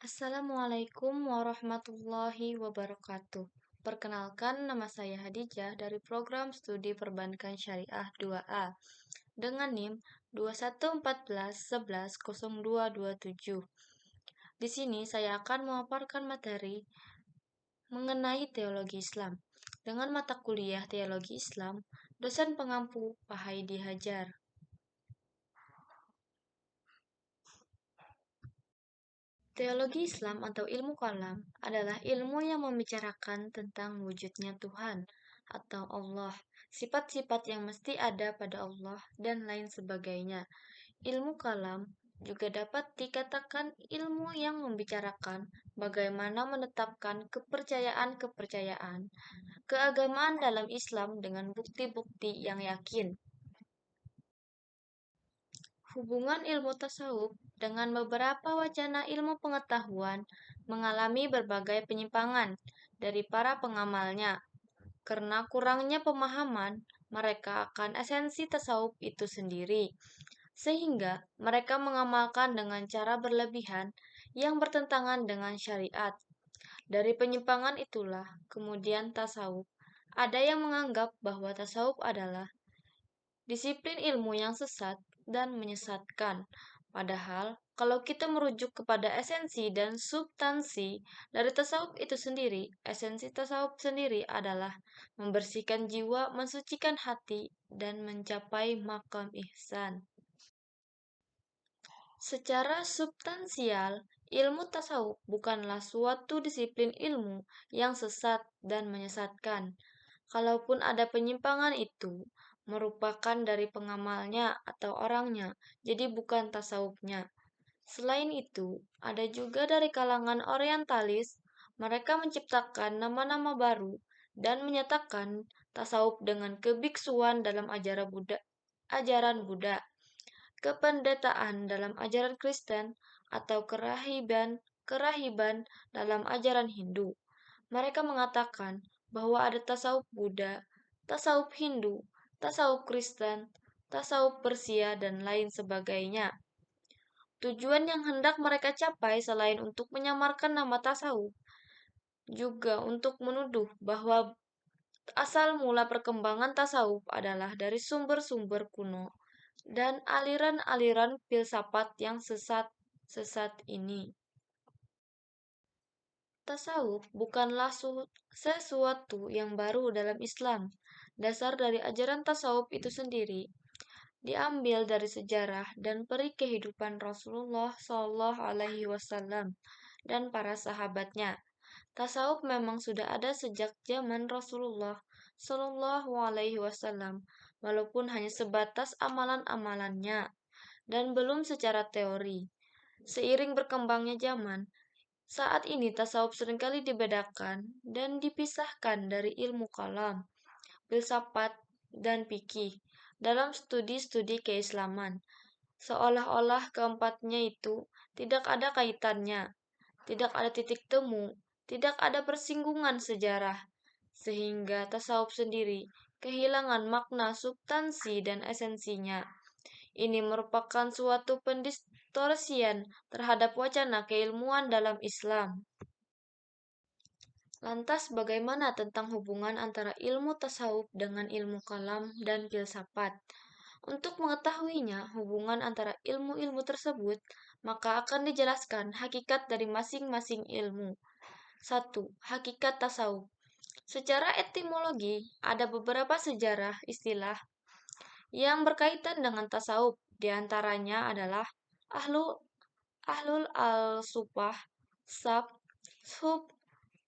Assalamualaikum warahmatullahi wabarakatuh. Perkenalkan, nama saya Hadijah dari program studi Perbankan Syariah 2A dengan NIM 2114110227. Di sini saya akan memaparkan materi mengenai teologi Islam. Dengan mata kuliah teologi Islam, dosen pengampu Pahaidi Hajar. Teologi Islam atau ilmu kalam adalah ilmu yang membicarakan tentang wujudnya Tuhan atau Allah, sifat-sifat yang mesti ada pada Allah, dan lain sebagainya. Ilmu kalam juga dapat dikatakan ilmu yang membicarakan bagaimana menetapkan kepercayaan-kepercayaan keagamaan dalam Islam dengan bukti-bukti yang yakin. Hubungan ilmu tasawuf dengan beberapa wacana ilmu pengetahuan mengalami berbagai penyimpangan dari para pengamalnya. Karena kurangnya pemahaman mereka akan esensi tasawuf itu sendiri, sehingga mereka mengamalkan dengan cara berlebihan yang bertentangan dengan syariat. Dari penyimpangan itulah kemudian tasawuf. Ada yang menganggap bahwa tasawuf adalah disiplin ilmu yang sesat dan menyesatkan. Padahal, kalau kita merujuk kepada esensi dan substansi dari tasawuf itu sendiri, esensi tasawuf sendiri adalah membersihkan jiwa, mensucikan hati, dan mencapai makam ihsan. Secara substansial, ilmu tasawuf bukanlah suatu disiplin ilmu yang sesat dan menyesatkan. Kalaupun ada penyimpangan itu merupakan dari pengamalnya atau orangnya, jadi bukan tasawufnya. Selain itu, ada juga dari kalangan orientalis, mereka menciptakan nama-nama baru dan menyatakan tasawuf dengan kebiksuan dalam ajaran Buddha, kependetaan dalam ajaran Kristen, atau kerahiban dalam ajaran Hindu. Mereka mengatakan bahwa ada tasawuf Buddha, tasawuf Hindu, tasawuf Kristen, tasawuf Persia, dan lain sebagainya. Tujuan yang hendak mereka capai selain untuk menyamarkan nama tasawuf, juga untuk menuduh bahwa asal mula perkembangan tasawuf adalah dari sumber-sumber kuno dan aliran-aliran filsafat yang sesat ini. Tasawuf bukanlah sesuatu yang baru dalam Islam. Dasar dari ajaran tasawuf itu sendiri diambil dari sejarah dan peri kehidupan Rasulullah Shallallahu Alaihi Wasallam dan para sahabatnya. Tasawuf memang sudah ada sejak zaman Rasulullah Shallallahu Alaihi Wasallam, walaupun hanya sebatas amalan-amalannya dan belum secara teori. Seiring berkembangnya zaman, saat ini tasawuf seringkali dibedakan dan dipisahkan dari ilmu kalam, filsafat, dan fikih dalam studi-studi keislaman. Seolah-olah keempatnya itu tidak ada kaitannya, tidak ada titik temu, tidak ada persinggungan sejarah, sehingga tasawuf sendiri kehilangan makna substansi dan esensinya. Ini merupakan suatu pendistorsian terhadap wacana keilmuan dalam Islam. Lantas bagaimana tentang hubungan antara ilmu tasawuf dengan ilmu kalam dan filsafat? Untuk mengetahuinya hubungan antara ilmu-ilmu tersebut, maka akan dijelaskan hakikat dari masing-masing ilmu. 1. Hakikat tasawuf. Secara etimologi, ada beberapa sejarah istilah yang berkaitan dengan tasawuf. Di antaranya adalah ahlu ahlul al-sufah, sab, sub,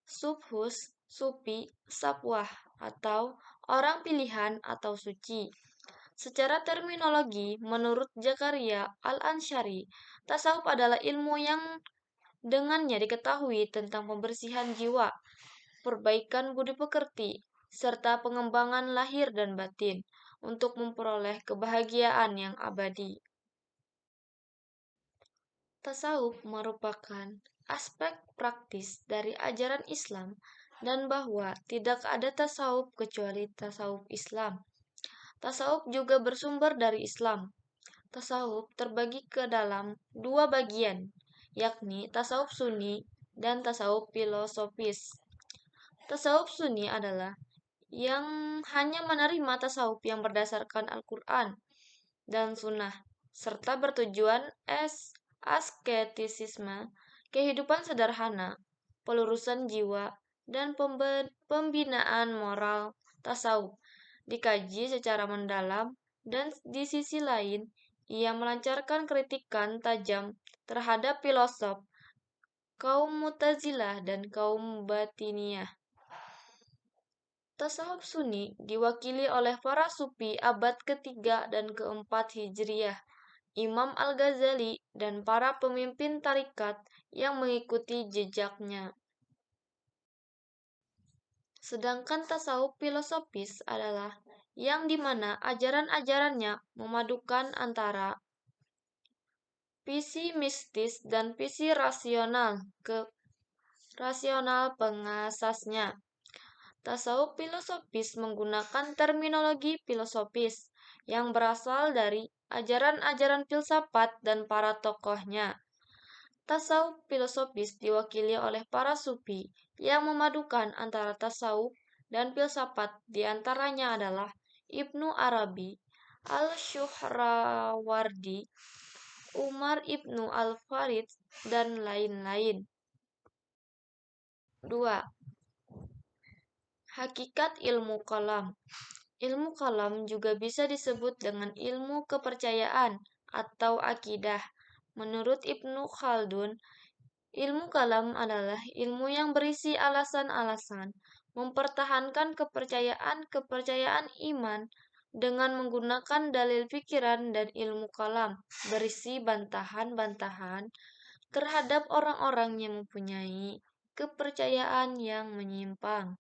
subhus, supi, sapwah, atau orang pilihan atau suci. Secara terminologi, menurut Zakaria Al-Ansyari, tasawuf adalah ilmu yang dengannya diketahui tentang pembersihan jiwa, perbaikan budi pekerti, serta pengembangan lahir dan batin untuk memperoleh kebahagiaan yang abadi. Tasawuf merupakan aspek praktis dari ajaran Islam dan bahwa tidak ada tasawuf kecuali tasawuf Islam. Tasawuf juga bersumber dari Islam. Tasawuf terbagi ke dalam dua bagian, yakni tasawuf Sunni dan tasawuf filosofis. Tasawuf Sunni adalah yang hanya menerima tasawuf yang berdasarkan Al-Quran dan Sunnah, serta bertujuan asketisisme, kehidupan sederhana, pelurusan jiwa, dan pembinaan moral. Tasawuf dikaji secara mendalam, dan di sisi lain, ia melancarkan kritikan tajam terhadap filosof kaum Mu'tazilah dan kaum Batiniyah. Tasawuf Sunni diwakili oleh para sufi abad ketiga dan keempat Hijriah, Imam Al-Ghazali, dan para pemimpin tarekat yang mengikuti jejaknya. Sedangkan tasawuf filosofis adalah yang dimana ajaran-ajarannya memadukan antara visi mistis dan visi rasional pengasasnya. Tasawuf filosofis menggunakan terminologi filosofis yang berasal dari ajaran-ajaran filsafat dan para tokohnya. Tasawuf filosofis diwakili oleh para sufi yang memadukan antara tasawuf dan filsafat, di antaranya adalah Ibnu Arabi, Al-Syuhrawardi, Umar Ibnu Al-Farid, dan lain-lain. 2. Hakikat ilmu kalam. Ilmu kalam juga bisa disebut dengan ilmu kepercayaan atau akidah. Menurut Ibnu Khaldun, ilmu kalam adalah ilmu yang berisi alasan-alasan mempertahankan kepercayaan iman dengan menggunakan dalil pikiran, dan ilmu kalam berisi bantahan-bantahan terhadap orang-orang yang mempunyai kepercayaan yang menyimpang.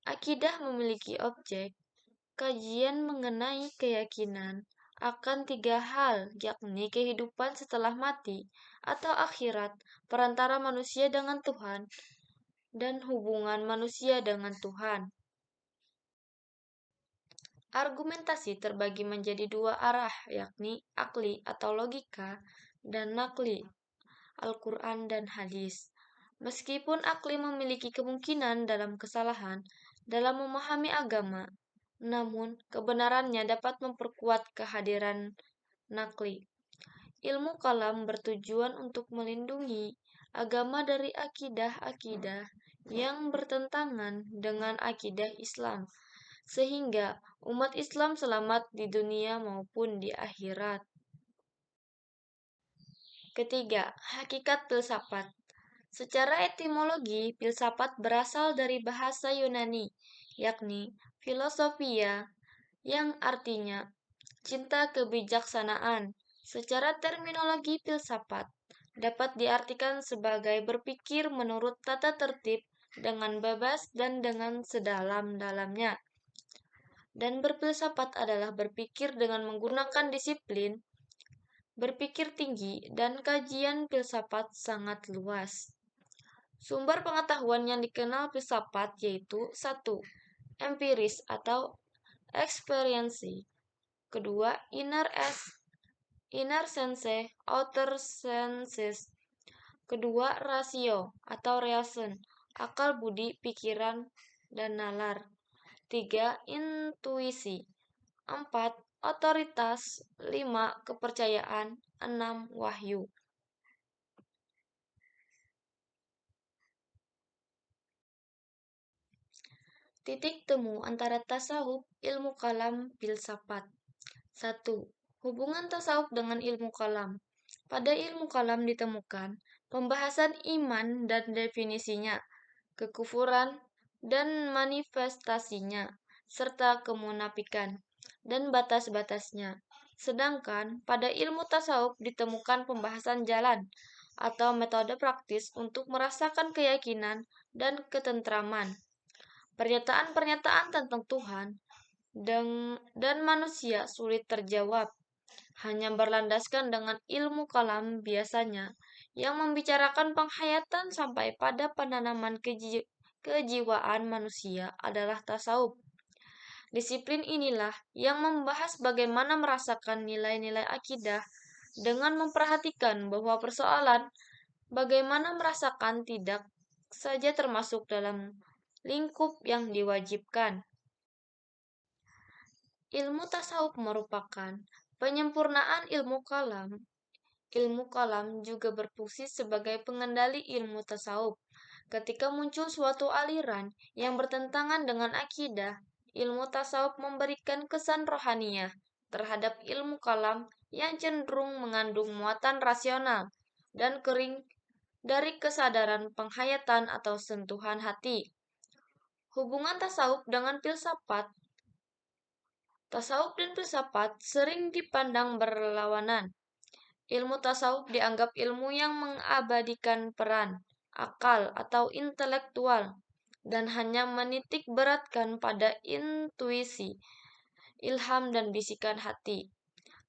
Akidah memiliki objek kajian mengenai keyakinan akan 3 hal, yakni kehidupan setelah mati atau akhirat, perantara manusia dengan Tuhan, dan hubungan manusia dengan Tuhan. Argumentasi terbagi menjadi 2 arah, yakni akli atau logika dan nakli, Al-Quran dan hadis. Meskipun akli memiliki kemungkinan dalam kesalahan dalam memahami agama, namun kebenarannya dapat memperkuat kehadiran nakli. Ilmu kalam bertujuan untuk melindungi agama dari akidah-akidah yang bertentangan dengan akidah Islam, sehingga umat Islam selamat di dunia maupun di akhirat. Ketiga, hakikat filsafat. Secara etimologi, filsafat berasal dari bahasa Yunani, yakni filosofia, yang artinya cinta kebijaksanaan. Secara terminologi filsafat dapat diartikan sebagai berpikir menurut tata tertib dengan bebas dan dengan sedalam-dalamnya. Dan berfilsafat adalah berpikir dengan menggunakan disiplin, berpikir tinggi, dan kajian filsafat sangat luas. Sumber pengetahuan yang dikenal filsafat yaitu 1. Empiris atau eksperiensi. Kedua, inner sense, outer senses. Kedua, rasio atau reason, akal budi, pikiran, dan nalar. 3. Intuisi. 4. Otoritas. 5. Kepercayaan. 6. Wahyu. Titik temu antara tasawuf, ilmu kalam, filsafat. 1. Hubungan tasawuf dengan ilmu kalam. Pada ilmu kalam ditemukan pembahasan iman dan definisinya, kekufuran dan manifestasinya, serta kemunafikan dan batas-batasnya. Sedangkan pada ilmu tasawuf ditemukan pembahasan jalan atau metode praktis untuk merasakan keyakinan dan ketentraman. Pernyataan-pernyataan tentang Tuhan dan manusia sulit terjawab, hanya berlandaskan dengan ilmu kalam biasanya, yang membicarakan penghayatan sampai pada penanaman kejiwaan manusia adalah tasawuf. Disiplin inilah yang membahas bagaimana merasakan nilai-nilai akidah dengan memperhatikan bahwa persoalan bagaimana merasakan tidak saja termasuk dalam lingkup yang diwajibkan. Ilmu tasawuf merupakan penyempurnaan ilmu kalam. Ilmu kalam juga berfungsi sebagai pengendali ilmu tasawuf. Ketika muncul suatu aliran yang bertentangan dengan akidah, ilmu tasawuf memberikan kesan rohaniah terhadap ilmu kalam yang cenderung mengandung muatan rasional dan kering dari kesadaran penghayatan atau sentuhan hati. Hubungan tasawuf dengan filsafat. Tasawuf dan filsafat sering dipandang berlawanan. Ilmu tasawuf dianggap ilmu yang mengabadikan peran, akal, atau intelektual, dan hanya menitik beratkan pada intuisi, ilham, dan bisikan hati.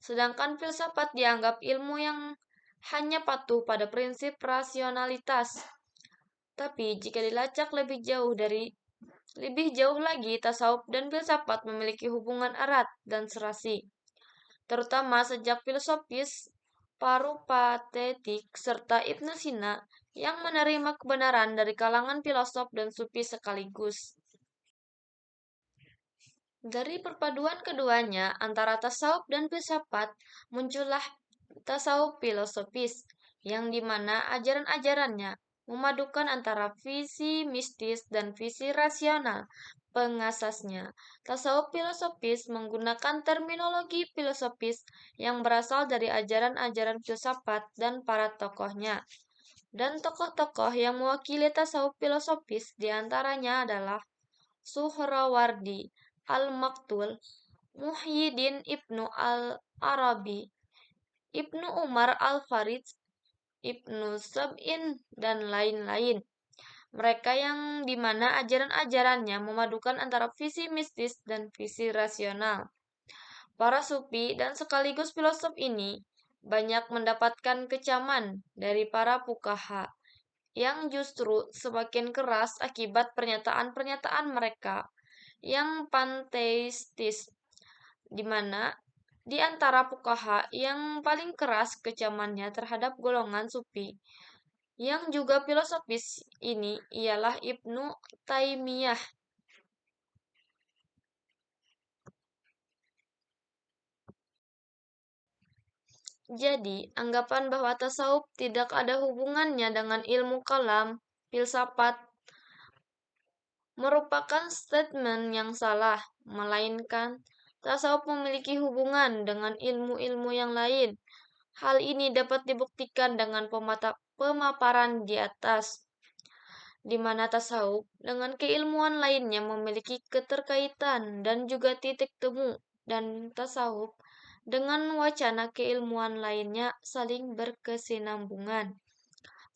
Sedangkan filsafat dianggap ilmu yang hanya patuh pada prinsip rasionalitas. Tapi jika dilacak lebih jauh lagi, tasawuf dan filsafat memiliki hubungan erat dan serasi, terutama sejak filosofis parupatetik serta Ibnu Sina yang menerima kebenaran dari kalangan filosof dan sufi sekaligus. Dari perpaduan keduanya antara tasawuf dan filsafat, muncullah tasawuf filosofis, yang dimana ajaran-ajarannya memadukan antara visi mistis dan visi rasional pengasasnya. Tasawuf filosofis menggunakan terminologi filosofis yang berasal dari ajaran-ajaran filsafat dan para tokohnya. Dan tokoh-tokoh yang mewakili tasawuf filosofis diantaranya adalah Suhrawardi, Al-Maktul, Muhyiddin Ibnu Al-Arabi, Ibnu Umar Al-Farid, Ibnu Sab'in, dan lain-lain. Mereka yang dimana ajaran-ajarannya memadukan antara visi mistis dan visi rasional. Para sufi dan sekaligus filosof ini banyak mendapatkan kecaman dari para fuqaha yang justru semakin keras akibat pernyataan-pernyataan mereka yang panteistis, di mana di antara fuqaha yang paling keras kecamannya terhadap golongan sufi yang juga filosofis ini ialah Ibnu Taimiyah. Jadi, anggapan bahwa tasawuf tidak ada hubungannya dengan ilmu kalam, filsafat, merupakan statement yang salah, melainkan tasawuf memiliki hubungan dengan ilmu-ilmu yang lain. Hal ini dapat dibuktikan dengan pemaparan di atas, di mana tasawuf dengan keilmuan lainnya memiliki keterkaitan dan juga titik temu, dan tasawuf dengan wacana keilmuan lainnya saling berkesinambungan.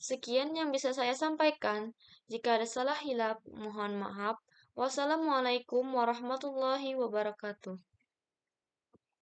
Sekian yang bisa saya sampaikan. Jika ada salah hilaf, mohon maaf. Wassalamualaikum warahmatullahi wabarakatuh.